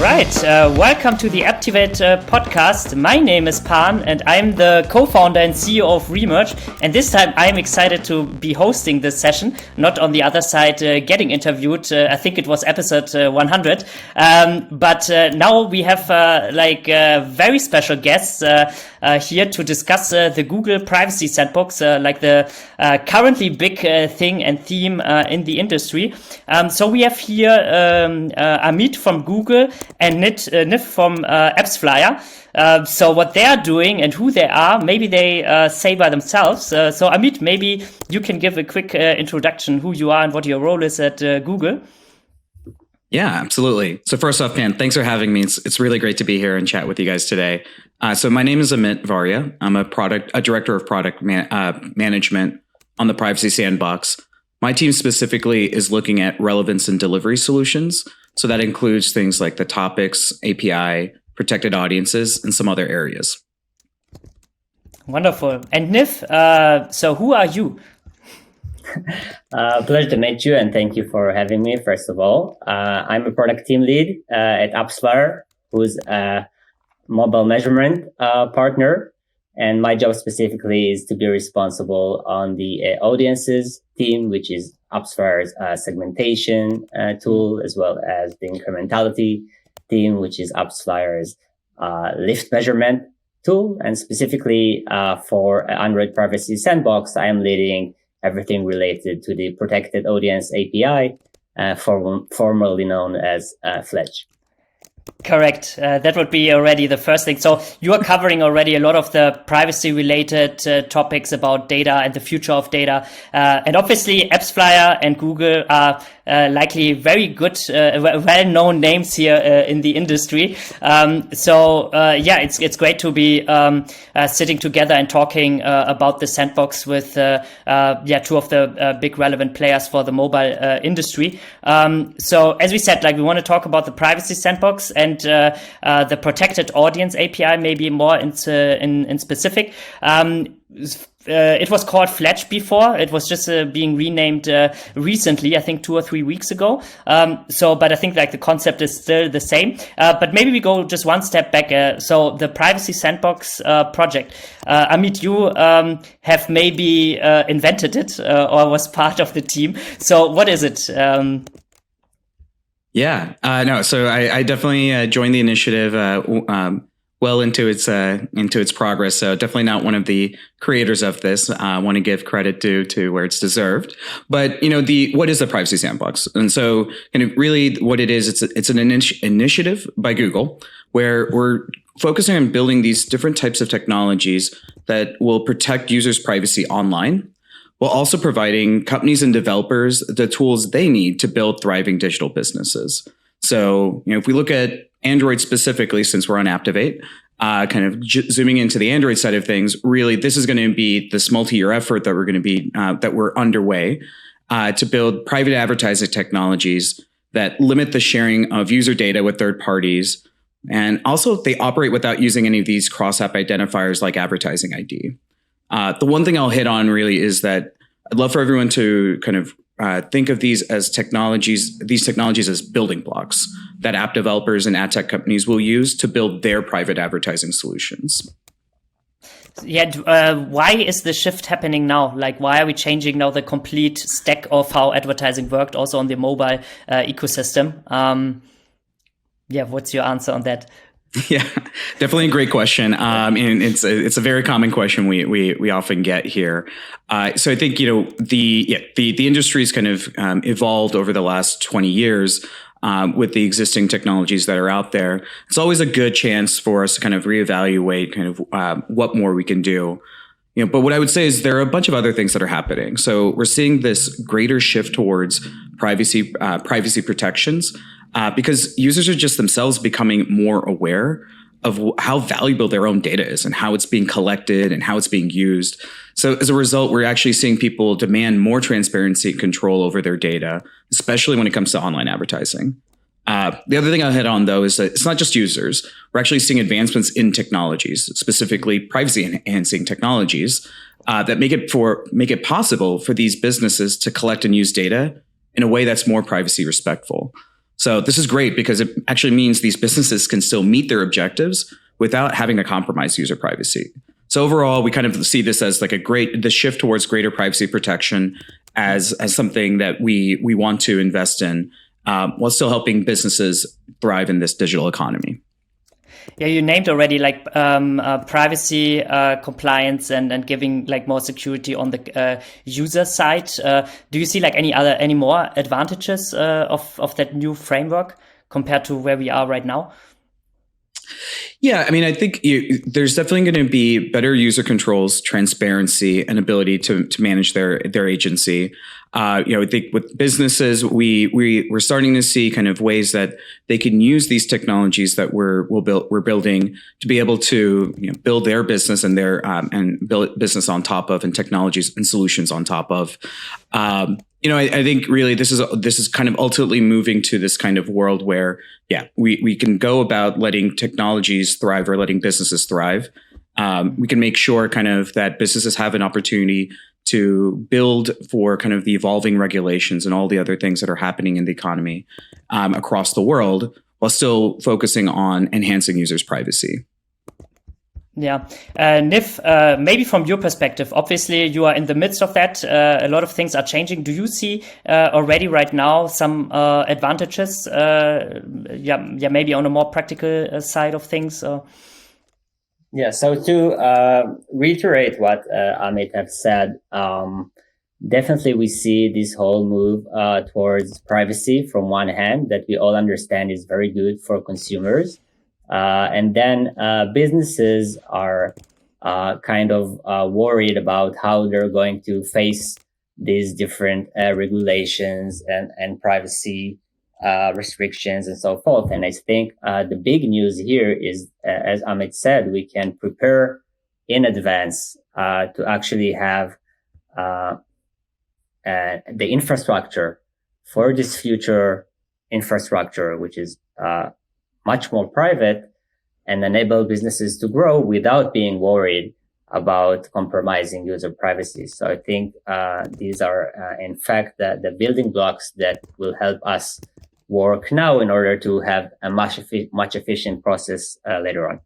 Right, welcome to the Apptivate Podcast. My name is Pan and I'm the co-founder and CEO of Remerge. And this time I'm excited to be hosting this session, not on the other side getting interviewed. I think it was episode 100. But now we have very special guests here to discuss the Google Privacy Sandbox, the currently big thing and theme in the industry. So we have here Amit from Google and Niv from AppsFlyer. So what they are doing and who they are, maybe they say by themselves. So Amit, maybe you can give a quick introduction, who you are and what your role is at Google. Yeah, absolutely. So first off, Pan, thanks for having me. It's really great to be here and chat with you guys today. So my name is Amit Varia. I'm a director of product management on the Privacy Sandbox. My team specifically is looking at relevance and delivery solutions. So that includes things like the topics, API, protected audiences, and some other areas. Wonderful. And Niv, so who are you? Pleasure to meet you, and thank you for having me, first of all. I'm a product team lead at AppsFlyer, who's a mobile measurement partner. And my job specifically is to be responsible on the audiences team, which is AppsFlyer's segmentation tool, as well as the incrementality team, which is AppsFlyer's lift measurement tool. And specifically for Android Privacy Sandbox, I am leading everything related to the protected audience API, formerly known as Fletch. Correct. That would be already the first thing. So you are covering already a lot of the privacy related topics about data and the future of data. And obviously AppsFlyer and Google are likely very good, well-known names here in the industry. It's great to be sitting together and talking about the sandbox with two of the big relevant players for the mobile industry. So as we said, we want to talk about the privacy sandbox and the protected audience API, maybe more in specific. It was called Fletch before. It was just being renamed recently, I think 2 or 3 weeks ago. But I think the concept is still the same. But maybe we go just one step back. So the Privacy Sandbox project, Amit, you have maybe invented it or was part of the team. So what is it? So I definitely joined the initiative well into its progress. So definitely not one of the creators of this. I want to give credit to where it's deserved. But what is the Privacy Sandbox? And so really what it is, it's an initiative by Google where we're focusing on building these different types of technologies that will protect users' privacy online, while also providing companies and developers the tools they need to build thriving digital businesses. So, if we look at Android specifically, since we're on Apptivate, zooming into the Android side of things, really, this is going to be this multi-year effort that we're underway to build private advertising technologies that limit the sharing of user data with third parties. And also, they operate without using any of these cross-app identifiers like Advertising ID. The one thing I'll hit on really is that I'd love for everyone to think of these technologies as building blocks that app developers and ad tech companies will use to build their private advertising solutions. Yeah, why is the shift happening now? Why are we changing now the complete stack of how advertising worked also on the mobile ecosystem? What's your answer on that? Yeah, definitely a great question. And it's a very common question we often get here. So I think, the industry's evolved over the last 20 years with the existing technologies that are out there. It's always a good chance for us to reevaluate what more we can do. But what I would say is there are a bunch of other things that are happening. So we're seeing this greater shift towards privacy protections. Because users are just themselves becoming more aware of how valuable their own data is and how it's being collected and how it's being used. So as a result, we're actually seeing people demand more transparency and control over their data, especially when it comes to online advertising. The other thing I'll hit on, though, is that it's not just users. We're actually seeing advancements in technologies, specifically privacy-enhancing technologies, that make it possible for these businesses to collect and use data in a way that's more privacy respectful. So this is great because it actually means these businesses can still meet their objectives without having to compromise user privacy. So overall, we kind of see this as like the shift towards greater privacy protection as something that we want to invest in, while still helping businesses thrive in this digital economy. Yeah, you named already like privacy compliance and giving like more security on the user side. Do you see like any more advantages of that new framework compared to where we are right now? Yeah, I mean, I think there's definitely going to be better user controls, transparency, and ability to manage their agency. I think with businesses, we're starting to see kind of ways that they can use these technologies that we're building to be able to build their business and and build business on top of, and technologies and solutions on top of. I think really this is kind of ultimately moving to this kind of world where, we can go about letting technologies thrive or letting businesses thrive. We can make sure kind of that businesses have an opportunity to build for kind of the evolving regulations and all the other things that are happening in the economy across the world, while still focusing on enhancing users' privacy. Yeah. Niv, maybe from your perspective, obviously you are in the midst of that. A lot of things are changing. Do you see already right now some advantages? Maybe on a more practical side of things? Yeah, so to reiterate what Amit have said, definitely we see this whole move towards privacy from one hand that we all understand is very good for consumers. And then businesses are kind of worried about how they're going to face these different regulations and privacy restrictions and so forth. And I think the big news here is, as Amit said, we can prepare in advance to actually have the infrastructure for this future infrastructure, which is much more private, and enable businesses to grow without being worried about compromising user privacy. So I think these are, in fact, the building blocks that will help us work now in order to have a much efficient process later on.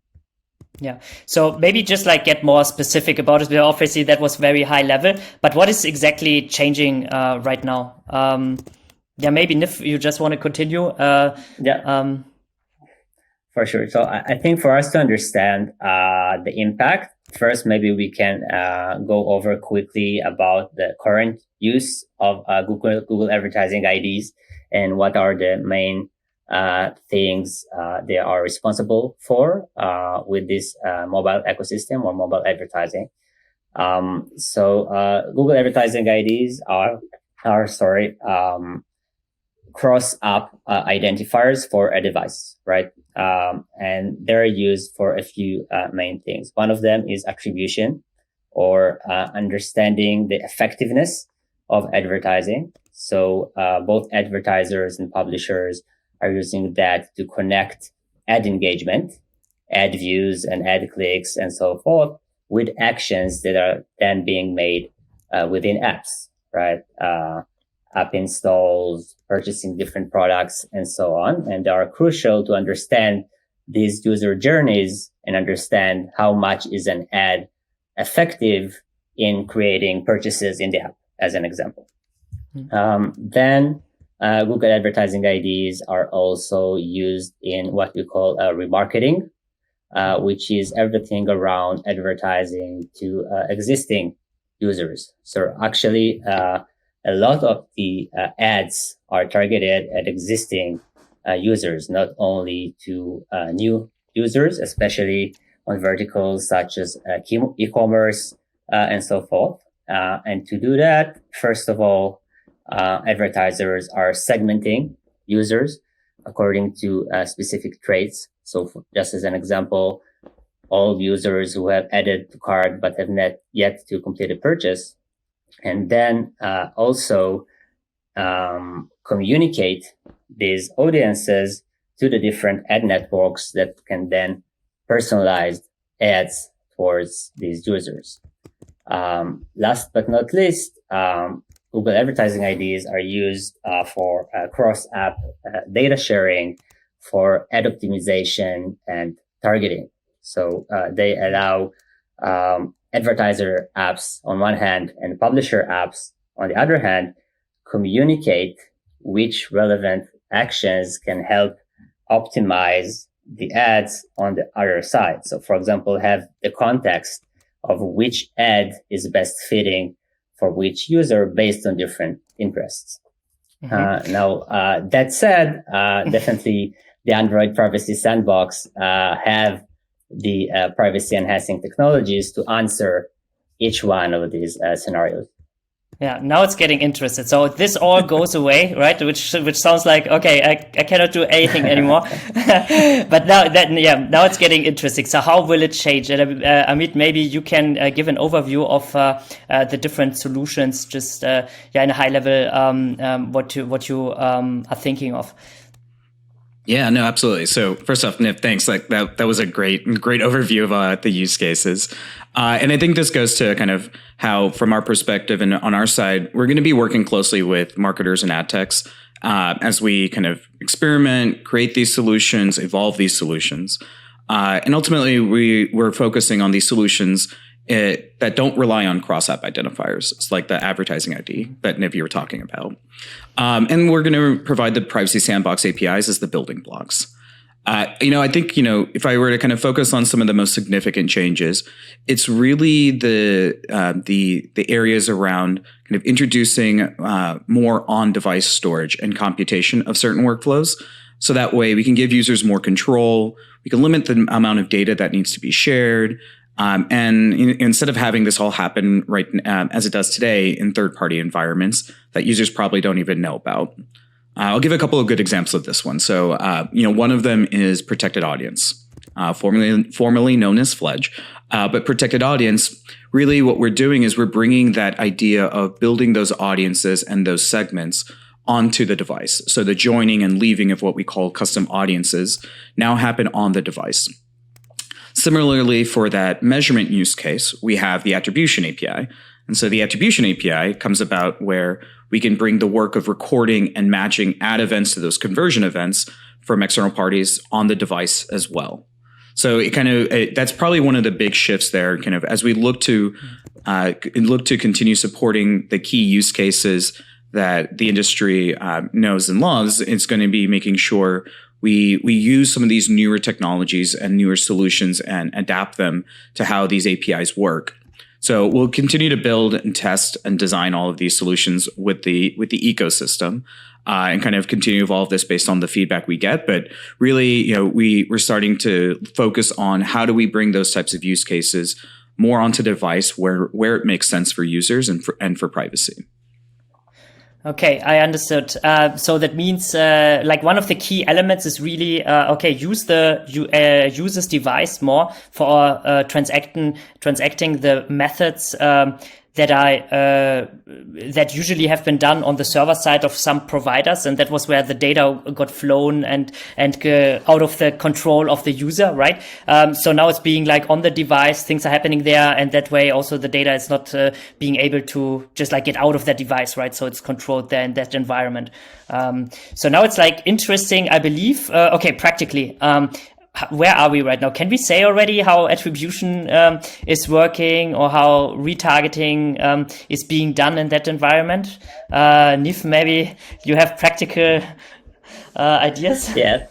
Yeah. So maybe just like get more specific about it. Obviously, that was very high level, but what is exactly changing right now? Maybe Niv, you just want to continue? For sure. So I think for us to understand the impact, first, maybe we can go over quickly about the current use of Google Advertising IDs and what are the main things they are responsible for with this mobile ecosystem or mobile advertising. Google Advertising IDs are cross-app identifiers for a device, right? And they're used for a few main things. One of them is attribution, or understanding the effectiveness of advertising. So both advertisers and publishers are using that to connect ad engagement, ad views, and ad clicks, and so forth with actions that are then being made within apps, right? App installs, purchasing different products, and so on. And they are crucial to understand these user journeys and understand how much is an ad effective in creating purchases in the app, as an example. Then Google Advertising IDs are also used in what we call remarketing, which is everything around advertising to existing users. So actually, a lot of the ads are targeted at existing users, not only to new users, especially on verticals such as e-commerce and so forth. And to do that, first of all, advertisers are segmenting users according to specific traits. So just as an example, all users who have added to cart but have not yet to complete a purchase. And then also communicate these audiences to the different ad networks that can then personalize ads towards these users. Last but not least, Google Advertising IDs are used for cross-app data sharing, for ad optimization and targeting. So they allow advertiser apps on one hand and publisher apps on the other hand communicate which relevant actions can help optimize the ads on the other side. So, for example, have the context of which ad is best fitting for which user based on different interests. Now, that said, definitely the Android Privacy Sandbox have the privacy enhancing technologies to answer each one of these scenarios. Yeah, now it's getting interesting. So this all goes away, right? Which sounds like, okay, I cannot do anything anymore. But now it's getting interesting. So how will it change? And Amit, maybe you can give an overview of the different solutions, just in a high level, what you are thinking of. Yeah, no, absolutely. So first off, Niv, thanks. Like that was a great overview of the use cases. And I think this goes to kind of how, from our perspective and on our side, we're going to be working closely with marketers and ad techs as we kind of experiment, create these solutions, evolve these solutions. And ultimately, we're focusing on these solutions that don't rely on cross-app identifiers. It's like the advertising ID that Niv, you were talking about. And we're going to provide the Privacy Sandbox APIs as the building blocks. I think, if I were to kind of focus on some of the most significant changes, it's really the areas around kind of introducing more on-device storage and computation of certain workflows. So that way we can give users more control. We can limit the amount of data that needs to be shared. And instead of having this all happen right as it does today in third-party environments that users probably don't even know about. I'll give a couple of good examples of this one. So, one of them is protected audience, formerly known as FLEDGE. But protected audience, really what we're doing is we're bringing that idea of building those audiences and those segments onto the device. So the joining and leaving of what we call custom audiences now happen on the device. Similarly, for that measurement use case, we have the attribution API. And so the attribution API comes about where we can bring the work of recording and matching ad events to those conversion events from external parties on the device as well. So that's probably one of the big shifts there, kind of as we look to continue supporting the key use cases that the industry knows and loves. It's going to be making sure we use some of these newer technologies and newer solutions and adapt them to how these APIs work. So we'll continue to build and test and design all of these solutions with the ecosystem and kind of continue to evolve this based on the feedback we get. But really, we're starting to focus on how do we bring those types of use cases more onto the device where it makes sense for users and for privacy. Okay, I understood. So that means one of the key elements is really use the user's device more for transacting the methods that usually have been done on the server side of some providers, and that was where the data got flown and out of the control of the user, right? So now it's being like on the device, things are happening there, and that way also the data is not being able to just like get out of that device, right? So it's controlled there in that environment. So now it's like interesting, I believe. Practically. Where are we right now? Can we say already how attribution is working or how retargeting is being done in that environment? Niv, maybe you have practical ideas? Yeah,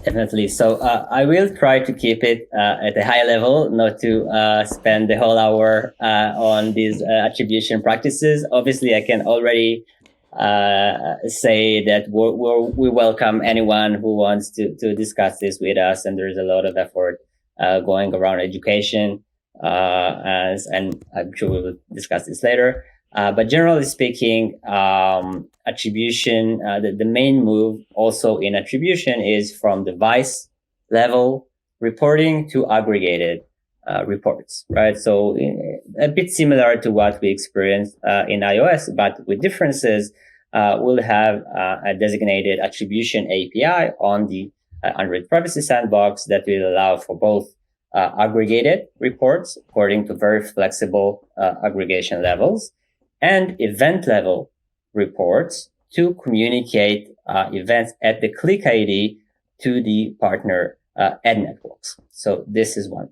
definitely. So I will try to keep it at a high level, not to spend the whole hour on these attribution practices. Obviously, I can already say that we welcome anyone who wants to discuss this with us, and there's a lot of effort going around education, and I'm sure we will discuss this later. But generally speaking, attribution, the main move also in attribution is from device level reporting to aggregated reports, right? So a bit similar to what we experienced in iOS, but with differences. will have a designated attribution API on the Android Privacy Sandbox that will allow for both aggregated reports according to very flexible aggregation levels and event level reports to communicate events at the click ID to the partner ad networks. So this is one.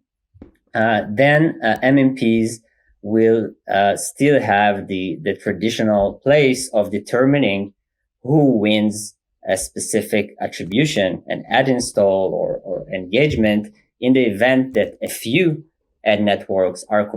Then MMPs will still have the traditional place of determining who wins a specific attribution, an ad install or engagement, in the event that a few ad networks are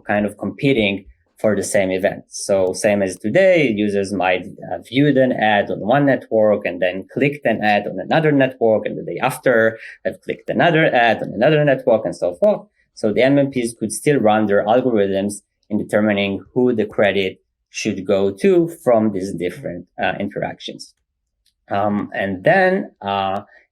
kind of competing for the same event. So same as today, users might viewed an ad on one network and then clicked an ad on another network, and the day after have clicked another ad on another network, and so forth. So the MMPs could still run their algorithms in determining who the credit should go to from these different interactions. And then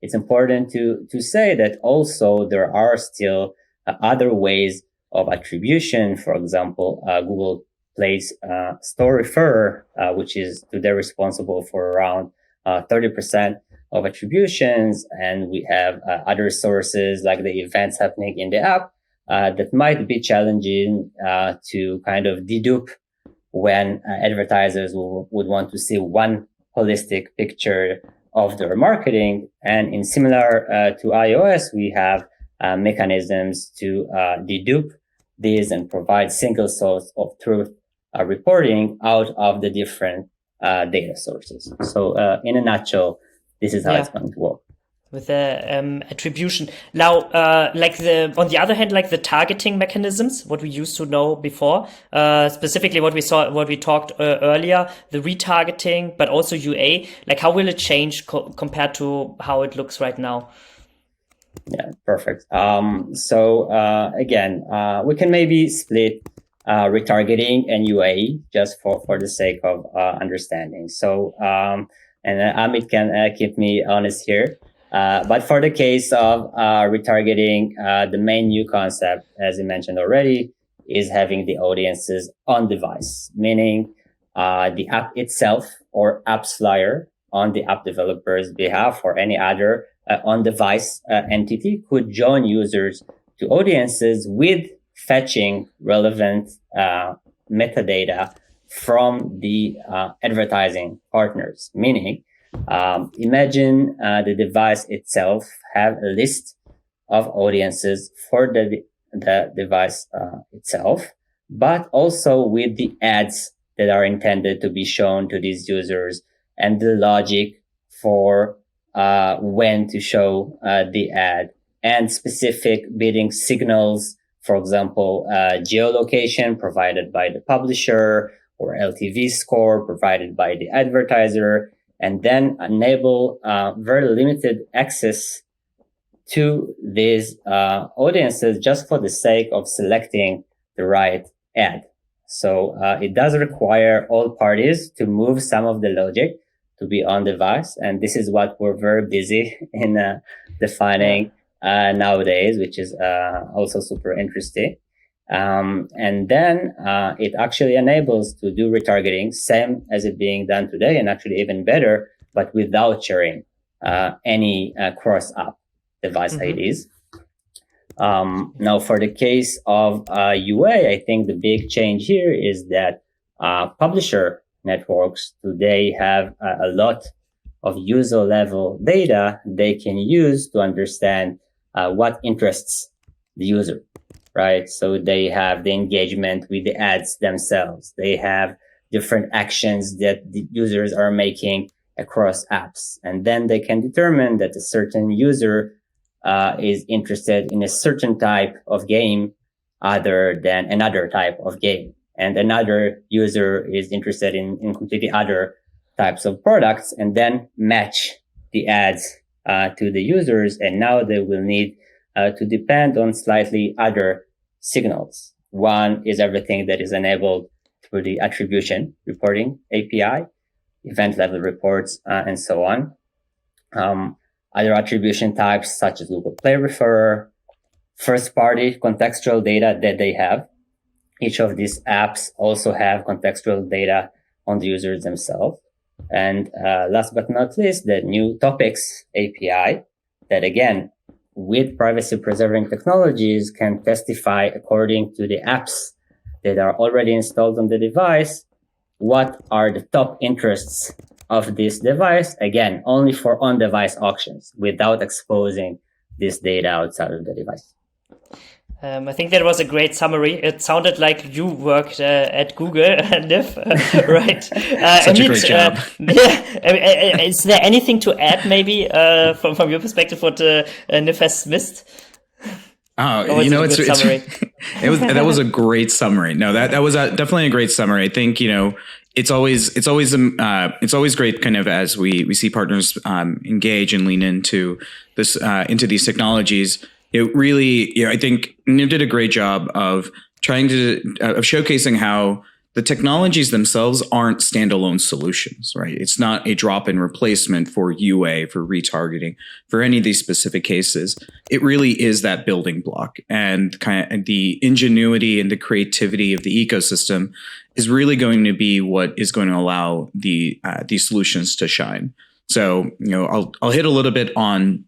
it's important to say that also there are still other ways of attribution. For example, Google Play's store referrer, which is today responsible for around 30% of attributions. And we have other sources like the events happening in the app that might be challenging to kind of dedupe when advertisers would want to see one holistic picture of their marketing. And in similar to iOS, we have mechanisms to dedupe these and provide single source of truth reporting out of the different data sources. So in a nutshell, this is how it's going to work. With the attribution. Now, on the other hand, like the targeting mechanisms, what we used to know before, specifically what we talked earlier, the retargeting, but also UA, like how will it change compared to how it looks right now? Yeah, perfect. So again, we can maybe split retargeting and UA just for the sake of understanding. So, and Amit can keep me honest here. But for the case of retargeting, the main new concept, as you mentioned already, is having the audiences on device, meaning the app itself or AppsFlyer on the app developer's behalf or any other on-device entity could join users to audiences with fetching relevant metadata from the advertising partners, meaning imagine the device itself have a list of audiences for the device itself, but also with the ads that are intended to be shown to these users and the logic for when to show the ad and specific bidding signals, for example, geolocation provided by the publisher or LTV score provided by the advertiser, and then enable very limited access to these audiences just for the sake of selecting the right ad. So it does require all parties to move some of the logic to be on device. And this is what we're very busy in defining nowadays, which is also super interesting. And then it actually enables to do retargeting, same as it being done today, and actually even better, but without sharing any cross-app device IDs. Now, for the case of UA, I think the big change here is that publisher networks today have a lot of user-level data they can use to understand what interests the user. Right. So they have the engagement with the ads themselves. They have different actions that the users are making across apps. And then they can determine that a certain user is interested in a certain type of game other than another type of game. And another user is interested in completely other types of products, and then match the ads to the users. And now they will need to depend on slightly other signals. One is everything that is enabled through the attribution reporting API, event level reports, and so on. Other attribution types such as Google Play Referrer, first party contextual data that they have. Each of these apps also have contextual data on the users themselves. And last but not least, the new topics API that, again, with privacy preserving technologies can testify according to the apps that are already installed on the device, what are the top interests of this device, again, only for on-device auctions without exposing this data outside of the device. I think that was a great summary. It sounded like you worked at Google, Niv, right? Such a great job. Is there anything to add, maybe, from your perspective, what Niv has missed? Oh, that was a great summary. No, that was definitely a great summary. I think, it's always great kind of as we see partners engage and lean into this into these technologies. It really, I think Niv did a great job of showcasing how the technologies themselves aren't standalone solutions, right? It's not a drop-in replacement for UA, for retargeting, for any of these specific cases. It really is that building block, and kind of the ingenuity and the creativity of the ecosystem is really going to be what is going to allow these solutions to shine. So, I'll hit a little bit on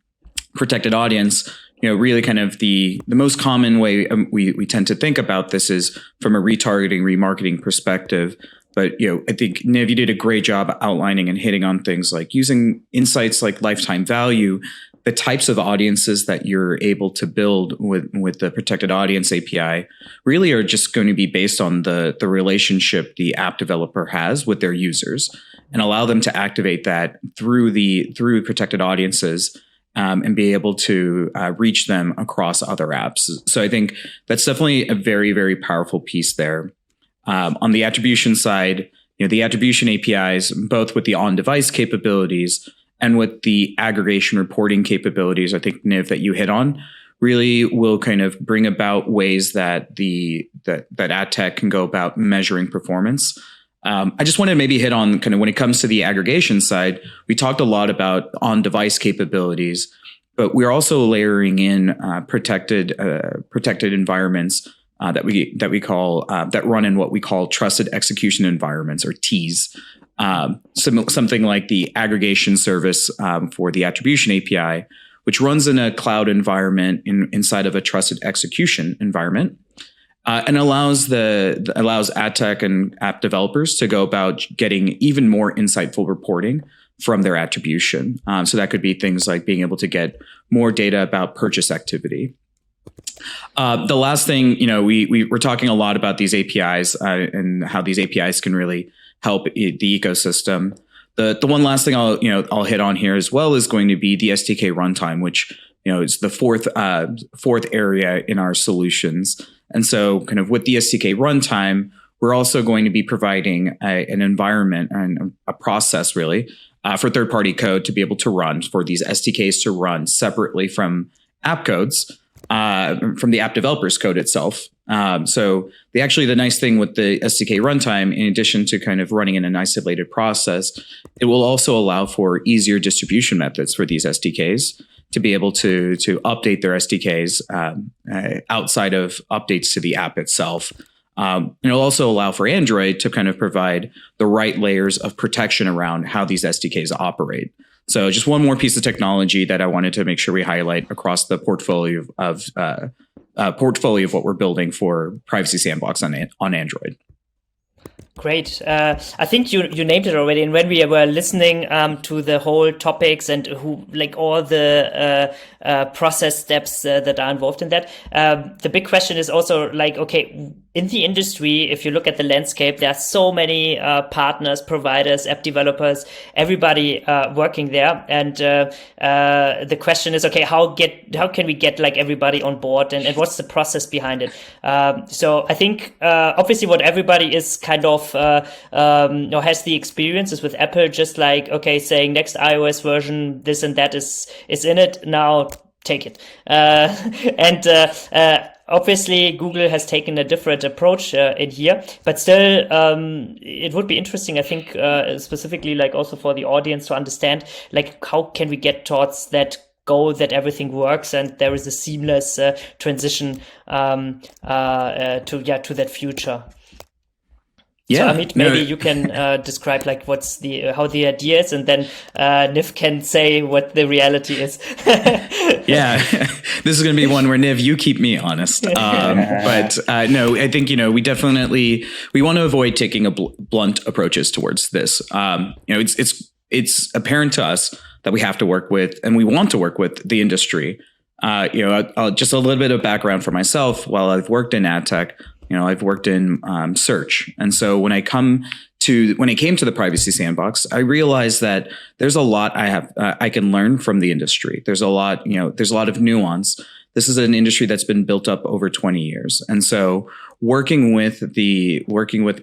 protected audience. Really kind of the most common way we tend to think about this is from a retargeting, remarketing perspective. But, I think, Niv, you did a great job outlining and hitting on things like using insights like lifetime value, the types of audiences that you're able to build with the protected audience API really are just going to be based on the relationship the app developer has with their users, and allow them to activate that through protected audiences. And be able to reach them across other apps. So I think that's definitely a very, very powerful piece there. On the attribution side, the attribution APIs, both with the on-device capabilities and with the aggregation reporting capabilities, I think, Niv, that you hit on, really will kind of bring about ways that that ad tech can go about measuring performance. I just want to maybe hit on kind of when it comes to the aggregation side, we talked a lot about on-device capabilities, but we're also layering in protected environments that we call that run in what we call trusted execution environments, or TEEs. Something like the aggregation service for the attribution API, which runs in a cloud environment inside of a trusted execution environment. And allows ad tech and app developers to go about getting even more insightful reporting from their attribution. So that could be things like being able to get more data about purchase activity. The last thing, we're talking a lot about these APIs and how these APIs can really help the ecosystem. The one last thing I'll hit on here as well is going to be the SDK runtime, which is the fourth area in our solutions. And so kind of with the SDK runtime, we're also going to be providing an environment and a process really for third-party code to be able to run, for these SDKs to run separately from app codes, from the app developer's code itself. So the nice thing with the SDK runtime, in addition to kind of running in an isolated process, it will also allow for easier distribution methods for these SDKs to be able to update their SDKs outside of updates to the app itself. And it'll also allow for Android to kind of provide the right layers of protection around how these SDKs operate. So just one more piece of technology that I wanted to make sure we highlight across the portfolio of what we're building for Privacy Sandbox on Android. Great. I think you named it already. And when we were listening to the whole topics and all the process steps that are involved in that, the big question is also okay, in the industry, if you look at the landscape, there are so many partners, providers, app developers, everybody working there. And the question is, okay, how can we get everybody on board, and what's the process behind it? So I think obviously what everybody is kind of has the experiences with Apple, just okay, saying next iOS version, this and that is in it, now take it. Obviously, Google has taken a different approach in here, but still, it would be interesting, I think, specifically also for the audience to understand, how can we get towards that goal that everything works and there is a seamless transition to that future. So Amit, maybe you can describe like what's how the idea is, and then Niv can say what the reality is. Yeah, this is going to be one where Niv, you keep me honest. But no, I think we want to avoid taking a blunt approaches towards this. It's apparent to us that we have to work with, and we want to work with the industry. Just a little bit of background for myself. While I've worked in ad tech, I've worked in search. And so when I came to the Privacy Sandbox, I realized that there's a lot I can learn from the industry. There's a lot of nuance. This is an industry that's been built up over 20 years. And so working with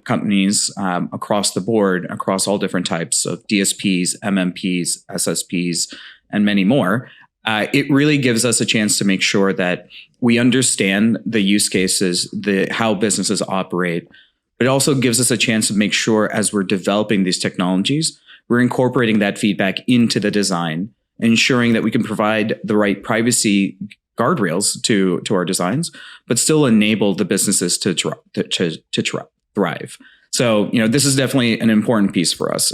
companies across the board, across all different types of DSPs, MMPs, SSPs, and many more, it really gives us a chance to make sure that we understand the use cases, how businesses operate. But it also gives us a chance to make sure as we're developing these technologies, we're incorporating that feedback into the design, ensuring that we can provide the right privacy guardrails to our designs, but still enable the businesses to thrive. So, this is definitely an important piece for us.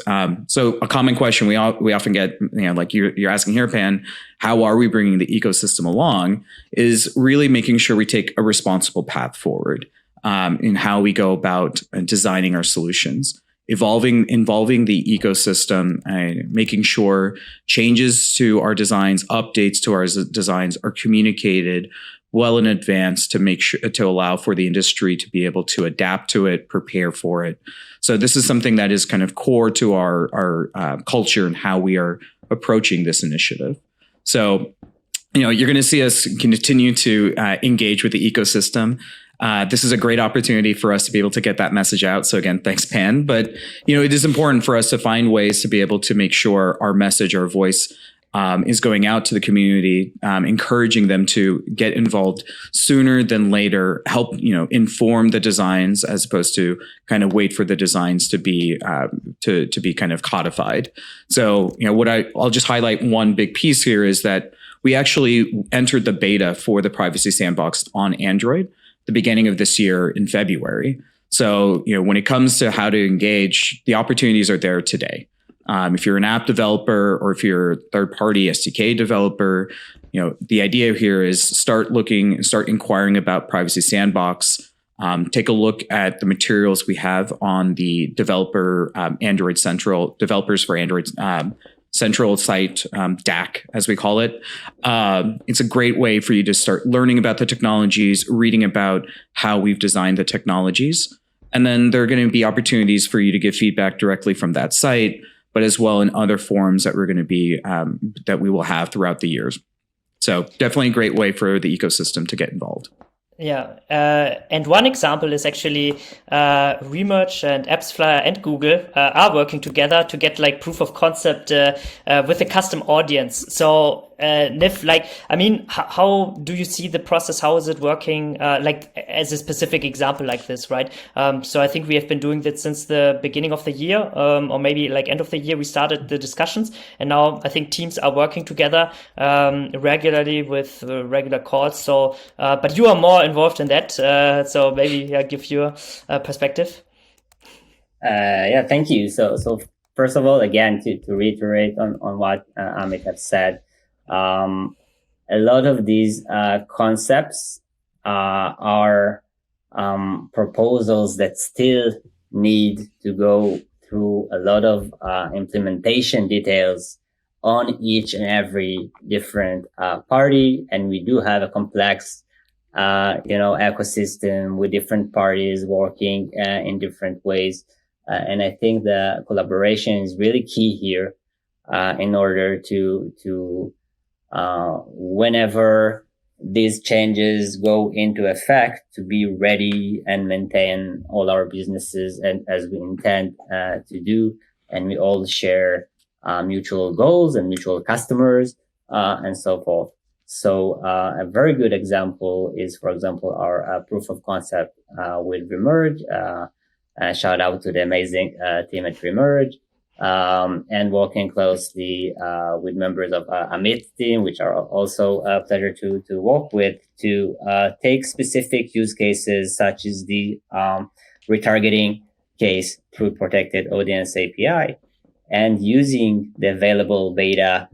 So a common question we often get, like you're asking here, Pan, how are we bringing the ecosystem along, is really making sure we take a responsible path forward in how we go about designing our solutions, involving the ecosystem, making sure changes to our designs, updates to our designs are communicated well in advance to allow for the industry to be able to adapt to it, prepare for it. So this is something that is kind of core to our culture and how we are approaching this initiative. So, you're going to see us continue to engage with the ecosystem. This is a great opportunity for us to be able to get that message out. So again, thanks, Pan. But, it is important for us to find ways to be able to make sure our message, our voice, is going out to the community, encouraging them to get involved sooner than later, help, inform the designs as opposed to kind of wait for the designs to be kind of codified. So, I'll just highlight one big piece here is that we actually entered the beta for the Privacy Sandbox on Android the beginning of this year in February. So, when it comes to how to engage, the opportunities are there today. If you're an app developer or if you're a third-party SDK developer, the idea here is start inquiring about Privacy Sandbox. Take a look at the materials we have on the developers for Android Central site, DAC, as we call it. It's a great way for you to start learning about the technologies, reading about how we've designed the technologies. And then there are going to be opportunities for you to give feedback directly from that site, but as well in other forums that we're going to be that we will have throughout the years. So definitely a great way for the ecosystem to get involved. Yeah, and one example is actually Remerge and AppsFlyer and Google are working together to get like proof of concept with a custom audience. So Niv, how do you see the process? How is it working? As a specific example like this, right? So I think we have been doing that since the beginning of the year, or maybe like end of the year, we started the discussions, and now I think teams are working together regularly with regular calls. So, but you are more involved in that. So maybe give your perspective. Thank you. So first of all, again, to reiterate on what Amit has said, a lot of these concepts are proposals that still need to go through a lot of implementation details on each and every different party, and we do have a complex ecosystem with different parties working in different ways, and I think the collaboration is really key here in order to whenever these changes go into effect, to be ready and maintain all our businesses and as we intend to do, and we all share mutual goals and mutual customers and so forth. So a very good example is, for example, our proof of concept with Remerge. Shout out to the amazing team at Remerge. And working closely with members of Amit's team, which are also a pleasure to work with, to take specific use cases such as the retargeting case through protected audience API, and using the available beta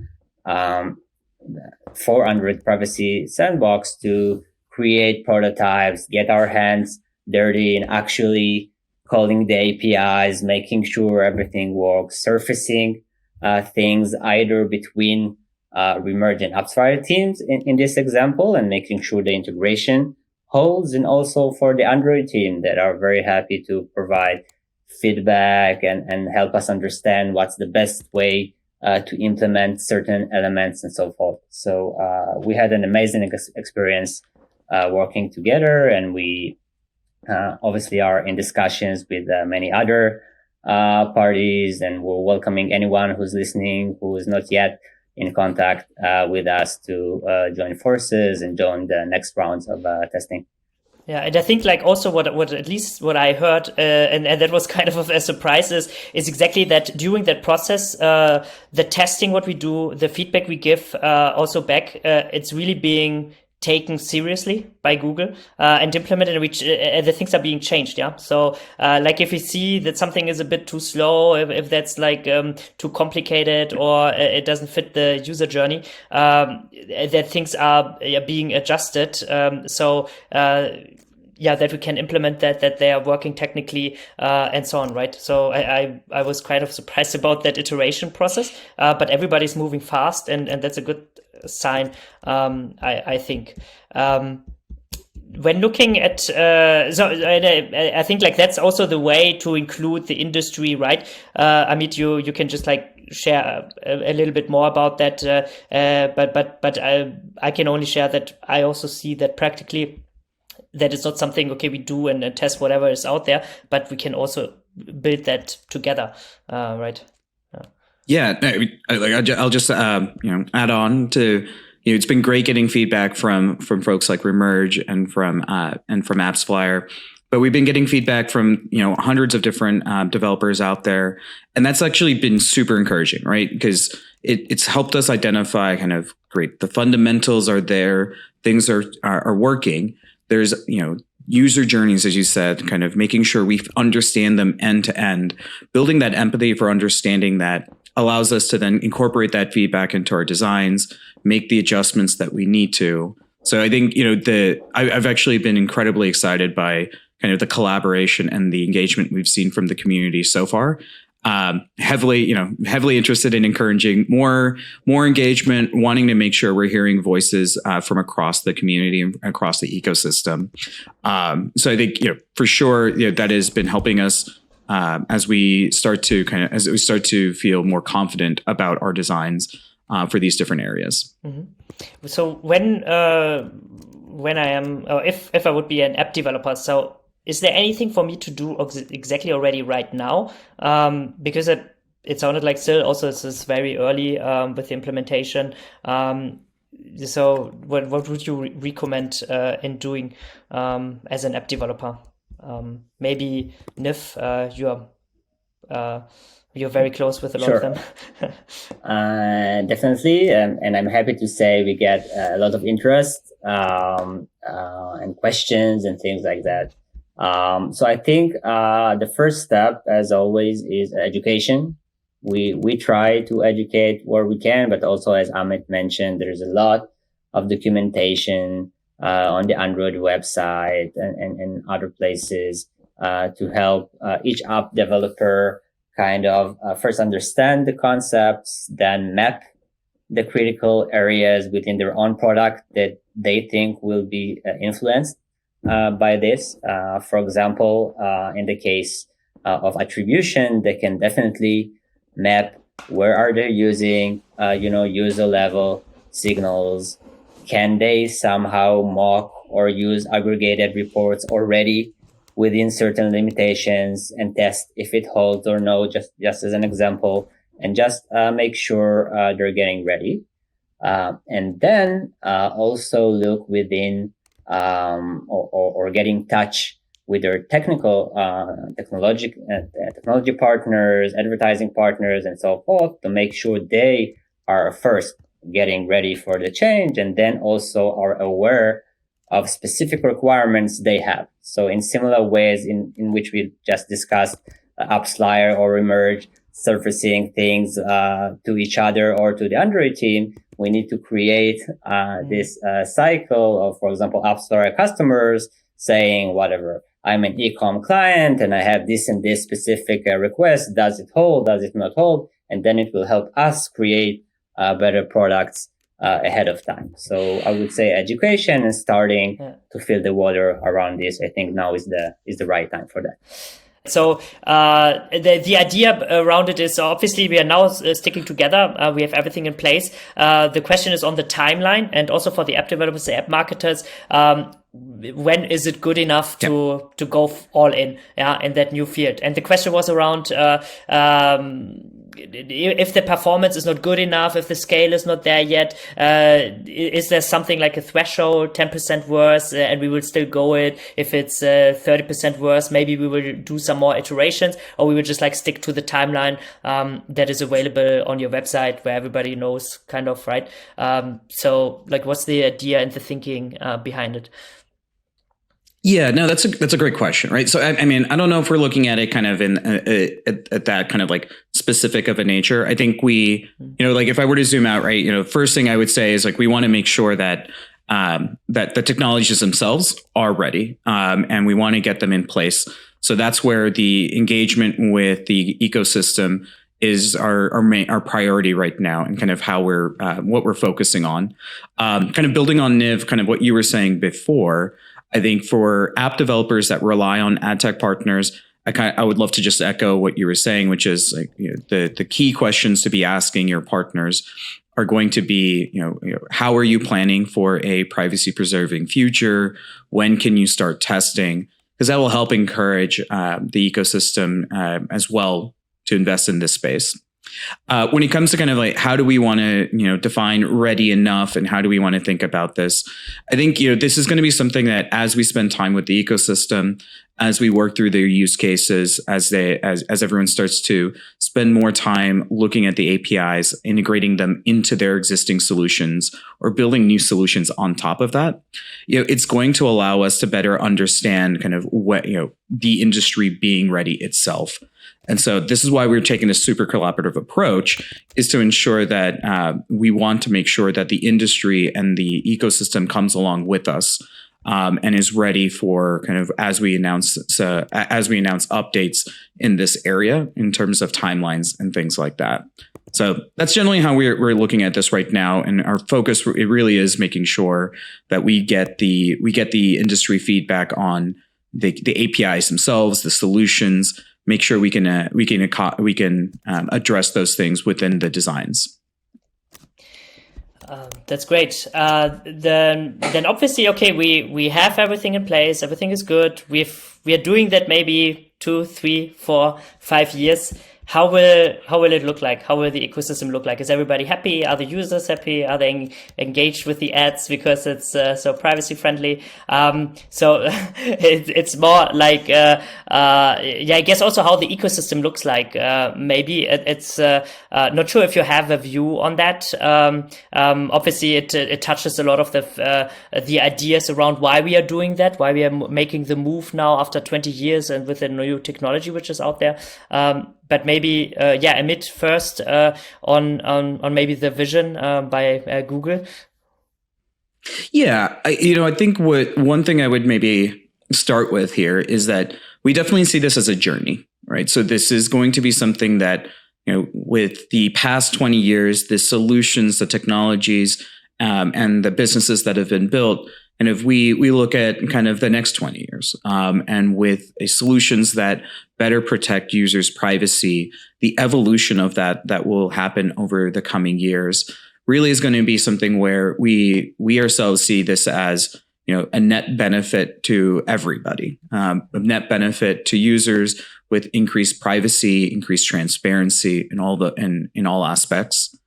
for Android Privacy Sandbox to create prototypes, get our hands dirty in actually calling the APIs, making sure everything works, surfacing things either between Remerge and AppsFlyer teams in this example, and making sure the integration holds, and also for the Android team that are very happy to provide feedback and help us understand what's the best way to implement certain elements and so forth. So we had an amazing experience working together, and we obviously are in discussions with many other parties, and we're welcoming anyone who's listening who is not yet in contact with us to join forces and join the next rounds of testing. Yeah, and I think like also what at least what I heard, and that was kind of a surprise is exactly that during that process, the testing, what we do, the feedback we give also back, it's really being taken seriously by Google and implemented, which the things are being changed. Yeah. So like if we see that something is a bit too slow, if that's like too complicated or it doesn't fit the user journey, that things are being adjusted. That we can implement that they are working technically and so on, right? So I was kind of surprised about that iteration process, but everybody's moving fast, and that's a good sign, I think. When looking at, I think like that's also the way to include the industry, right? Amit, you can just like share a little bit more about that, but I can only share that I also see that practically that it's not something, okay, we do and test whatever is out there, but we can also build that together, right? Yeah, I'll just add on to, it's been great getting feedback from folks like Remerge and from AppsFlyer, but we've been getting feedback from hundreds of different developers out there, and that's actually been super encouraging, right? Because it's helped us identify kind of great, the fundamentals are there, things are working. There's user journeys, as you said, kind of making sure we understand them end to end, building that empathy for understanding that allows us to then incorporate that feedback into our designs, make the adjustments that we need to. So I think, I've actually been incredibly excited by kind of the collaboration and the engagement we've seen from the community so far. Heavily interested in encouraging more engagement, wanting to make sure we're hearing voices from across the community and across the ecosystem. So I think, for sure, that has been helping us as we start to feel more confident about our designs for these different areas. Mm-hmm. So when I am, or if I would be an app developer, so is there anything for me to do exactly already right now? Because it sounded like still also it's very early with the implementation. So what would you recommend in doing as an app developer? Maybe Niv, you're very close with a lot of them. Definitely, and I'm happy to say we get a lot of interest and questions and things like that. So I think the first step, as always, is education. We try to educate where we can, but also, as Amit mentioned, there's a lot of documentation on the Android website and other places to help each app developer kind of first understand the concepts, then map the critical areas within their own product that they think will be influenced by this. For example, in the case of attribution, they can definitely map where are they using, user level signals. Can they somehow mock or use aggregated reports already within certain limitations and test if it holds or no, just as an example, and just make sure they're getting ready. And then also look within or get in touch with their technology partners, advertising partners, and so forth to make sure they are first getting ready for the change, and then also are aware of specific requirements they have. So in similar ways in which we just discussed, AppsFlyer or Remerge surfacing things to each other or to the Android team, we need to create this cycle of, for example, AppsFlyer customers saying whatever, I'm an e-com client and I have this and this specific request. Does it hold? Does it not hold? And then it will help us create better products ahead of time. So I would say education and starting to fill the water around this. I think now is the right time for that. So the idea around it is obviously we are now sticking together. We have everything in place. The question is on the timeline, and also for the app developers, the app marketers. When is it good enough to go all in in that new field? And the question was around if the performance is not good enough, if the scale is not there yet, is there something like a threshold, 10% worse, and we will still go it? If it's 30% worse, maybe we will do some more iterations, or we will just like stick to the timeline that is available on your website where everybody knows, kind of, right? So like, what's the idea and the thinking behind it? Yeah, no, that's a great question, right? So, I mean, I don't know if we're looking at it kind of in at that kind of like specific of a nature. I think we, like if I were to zoom out, right, first thing I would say is like we want to make sure that that the technologies themselves are ready, and we want to get them in place. So that's where the engagement with the ecosystem is our priority right now, and kind of how we're what we're focusing on. Kind of building on Niv, kind of what you were saying before. I think for app developers that rely on ad tech partners, I would love to just echo what you were saying, which is like the key questions to be asking your partners are going to be, how are you planning for a privacy preserving future? When can you start testing? Because that will help encourage the ecosystem as well to invest in this space. When it comes to kind of like how do we want to define ready enough, and how do we want to think about this, I think this is going to be something that as we spend time with the ecosystem, as we work through their use cases, as everyone starts to spend more time looking at the APIs, integrating them into their existing solutions, or building new solutions on top of that, it's going to allow us to better understand kind of what the industry being ready itself. And so this is why we're taking a super collaborative approach, is to ensure that we want to make sure that the industry and the ecosystem comes along with us and is ready for kind of as we announce updates in this area in terms of timelines and things like that. So that's generally how we're looking at this right now, and our focus it really is making sure that we get the industry feedback on the APIs themselves, the solutions. Make sure we can address those things within the designs. That's great. Then obviously, okay, we have everything in place. Everything is good. We are doing that maybe 2, 3, 4, 5 years. How will it look like? How will the ecosystem look like? Is everybody happy? Are the users happy? Are they engaged with the ads because it's so privacy friendly? So it's more like I guess also how the ecosystem looks like. Maybe it's not sure if you have a view on that. Obviously, it touches a lot of the ideas around why we are doing that, why we are making the move now after 20 years and with the new technology which is out there. But maybe, Amit first on maybe the vision by Google. Yeah, I think one thing I would maybe start with here is that we definitely see this as a journey, right? So this is going to be something that, with the past 20 years, the solutions, the technologies, and the businesses that have been built, and if we look at kind of the next 20 years, and with solutions that better protect users' privacy, the evolution of that will happen over the coming years really is going to be something where we ourselves see this as a net benefit to everybody, a net benefit to users with increased privacy, increased transparency in all aspects.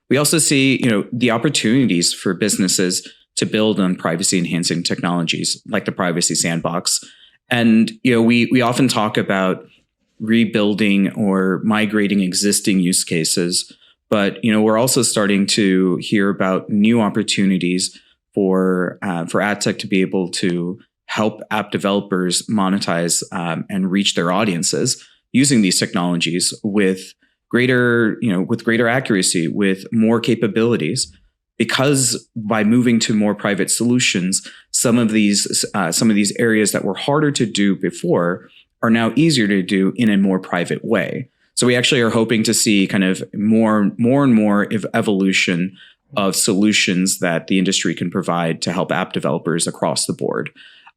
We also see the opportunities for businesses to build on privacy enhancing technologies like the Privacy Sandbox. And, we often talk about rebuilding or migrating existing use cases, but, we're also starting to hear about new opportunities for ad tech to be able to help app developers monetize and reach their audiences using these technologies with greater accuracy, with more capabilities. Because by moving to more private solutions, some of these areas that were harder to do before are now easier to do in a more private way. So we actually are hoping to see kind of more and more evolution of solutions that the industry can provide to help app developers across the board.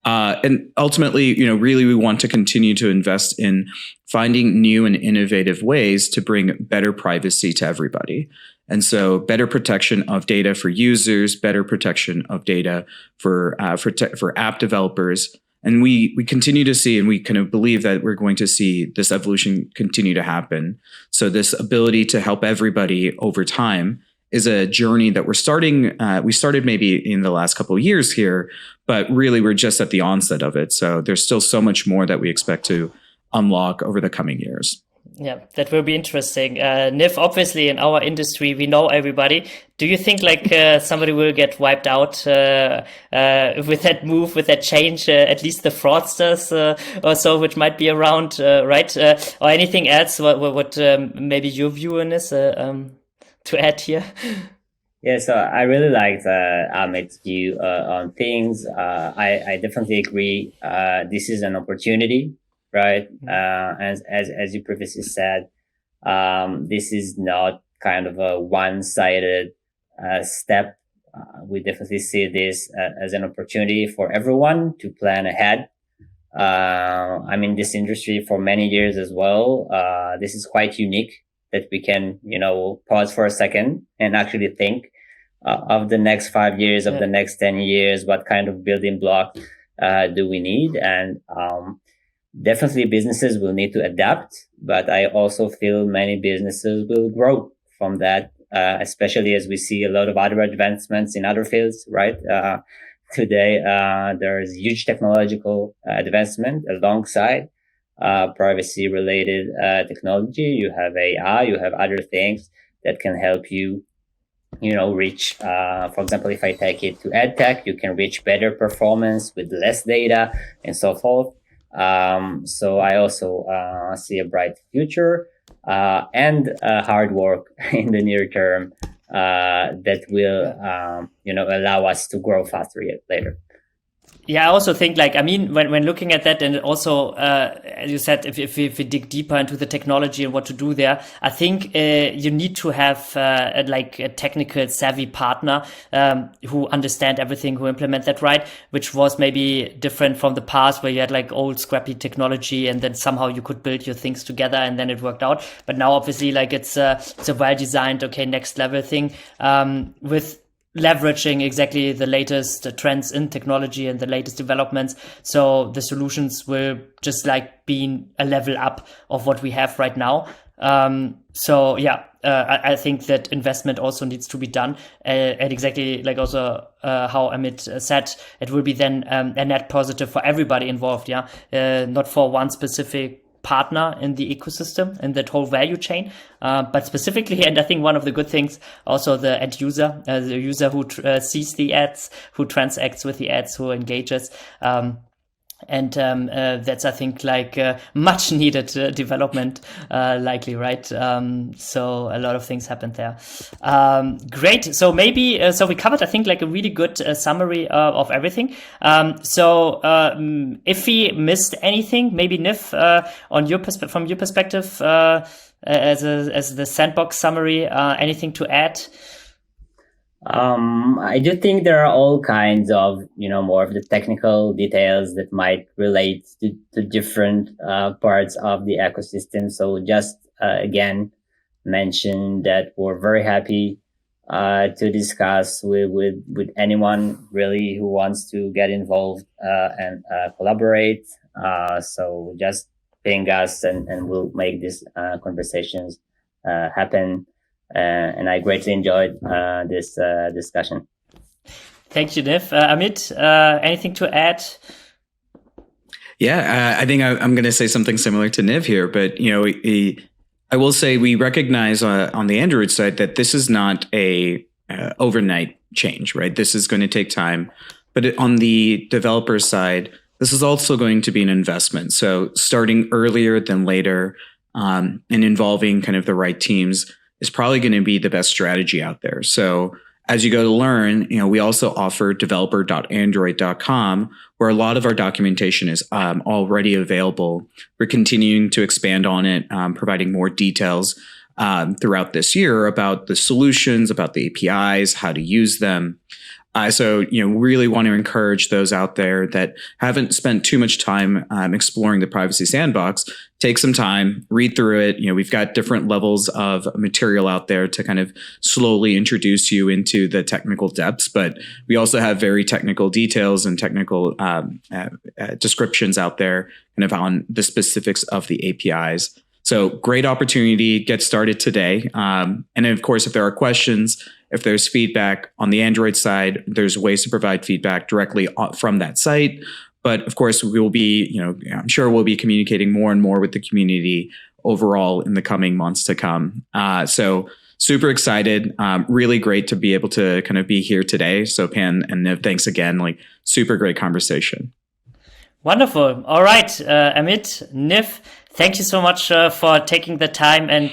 And ultimately, really we want to continue to invest in finding new and innovative ways to bring better privacy to everybody. And so better protection of data for users, better protection of data for app developers. And we continue to see, and we kind of believe that we're going to see this evolution continue to happen. So this ability to help everybody over time is a journey that we're starting. We started maybe in the last couple of years here, but really we're just at the onset of it. So there's still so much more that we expect to unlock over the coming years. Yeah, that will be interesting. Niv, obviously in our industry, we know everybody. Do you think somebody will get wiped out with that move, with that change, at least the fraudsters or so, which might be around, right? Or anything else? What maybe your view on this to add here? Yeah, so I really liked Amit's view on things. I definitely agree. This is an opportunity. Right. As you previously said, this is not kind of a one-sided step. We definitely see this as an opportunity for everyone to plan ahead. I'm in this industry for many years as well. This is quite unique that we can, pause for a second and actually think of the next 5 years, of the next 10 years, what kind of building block do we need? And definitely businesses will need to adapt, but I also feel many businesses will grow from that, especially as we see a lot of other advancements in other fields, right? Today, there's huge technological advancement alongside privacy related technology. You have AI, you have other things that can help you, reach, for example, if I take it to ad tech, you can reach better performance with less data and so forth. So I also see a bright future and hard work in the near term that will allow us to grow faster yet later. Yeah, I also think when looking at that, and also as you said, if we dig deeper into the technology and what to do there, I think you need to have a technical savvy partner who understand everything, who implement that right, which was maybe different from the past where you had old scrappy technology and then somehow you could build your things together and then it worked out. But now obviously it's a well designed, next level thing with leveraging exactly the latest trends in technology and the latest developments. So the solutions will just being a level up of what we have right now. I think that investment also needs to be done. And exactly also how Amit said, it will be then a net positive for everybody involved. Yeah, not for one specific partner in the ecosystem and that whole value chain, but specifically, and I think one of the good things, also the end user, the user who sees the ads, who transacts with the ads, who engages. And that's, I think, much needed development, likely, right? So a lot of things happened there. Great. So maybe, so we covered, I think, a really good summary of everything. So if we missed anything, maybe Niv, on your from your perspective, as the Sandbox summary, anything to add? I do think there are all kinds of, more of the technical details that might relate to different parts of the ecosystem. So just again, mention that we're very happy to discuss with anyone really who wants to get involved and collaborate. So just ping us and we'll make these conversations happen. And I greatly enjoyed this discussion. Thank you, Niv. Amit, anything to add? Yeah, I think I'm going to say something similar to Niv here, but I will say we recognize on the Android side that this is not a overnight change, right? This is going to take time. But on the developer side, this is also going to be an investment. So starting earlier than later and involving kind of the right teams is probably going to be the best strategy out there. So as you go to learn, we also offer developer.android.com, where a lot of our documentation is already available. We're continuing to expand on it, providing more details throughout this year about the solutions, about the APIs, how to use them. So really want to encourage those out there that haven't spent too much time exploring the Privacy Sandbox. Take some time, read through it. We've got different levels of material out there to kind of slowly introduce you into the technical depths, but we also have very technical details and technical descriptions out there kind of on the specifics of the APIs. So great opportunity, get started today. And of course, if there are questions, if there's feedback on the Android side, there's ways to provide feedback directly from that site. But of course, we will be, I'm sure we'll be communicating more and more with the community overall in the coming months to come. So super excited, really great to be able to kind of be here today. So Pan and Niv, thanks again, super great conversation. Wonderful. All right, Amit, Niv, thank you so much for taking the time and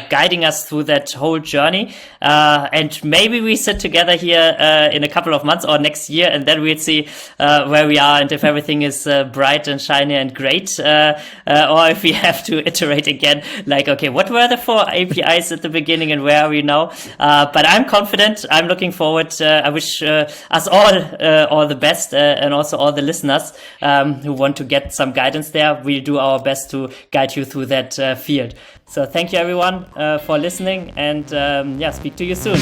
guiding us through that whole journey. And maybe we sit together here in a couple of months or next year, and then we'll see where we are and if everything is bright and shiny and great, or if we have to iterate again. Okay, what were the 4 APIs at the beginning and where are we now? But I'm confident. I'm looking forward. I wish us all the best, and also all the listeners who want to get some guidance there. We'll do our best to guide you through that field. So thank you everyone for listening, and speak to you soon.